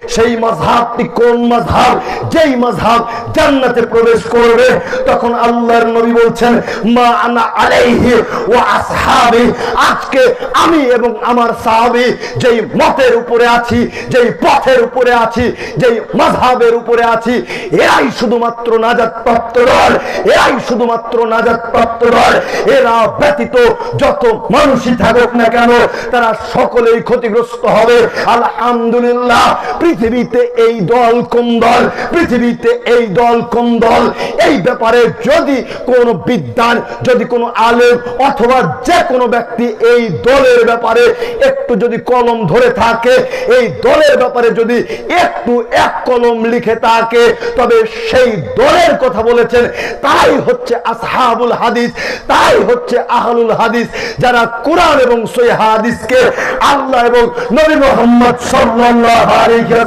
সেই মাযহাবটি কোন মাযহাব? যেই মাযহাব জান্নাতে প্রবেশ করবে তখন আল্লাহর নবী বলছেন মা আনা আলাইহি ওয়া আসহাবি, আজকে আমি এবং আমার সাহাবী যেই মতের উপরে আছি, যেই পথের উপরে আছি, যেই মাযহাবের উপরে আছি, এরাই শুধুমাত্র নাজাত প্রাপ্ত দল, এরাই শুধুমাত্র নাজাত প্রাপ্ত দল। এরা ব্যতীত যত মানুষই থাকুক না কেন তারা সকলেই ক্ষতিগ্রস্ত হবে। আলহামদুলিল্লাহ, পৃথিবীতে এই দল কোন দল, পৃথিবীতে এই দল কোন দল, এই ব্যাপারে যদি কোনো বিদ্বান, যদি কোনো আলেম অথবা যে কোনো ব্যক্তি এই দলের ব্যাপারে একটু যদি কলম ধরে থাকে, এই দলের ব্যাপারে যদি একটু এক কলম লিখে থাকে, তবে সেই দলের কথা বলেছেন তাই হচ্ছে আসহাবুল হাদিস, তাই হচ্ছে আহলুল হাদিস, যারা কোরআন এবং সহিহ হাদিসকে আল্লাহ এবং নবী মুহাম্মদ সাল্লাল্লাহু আলাইহি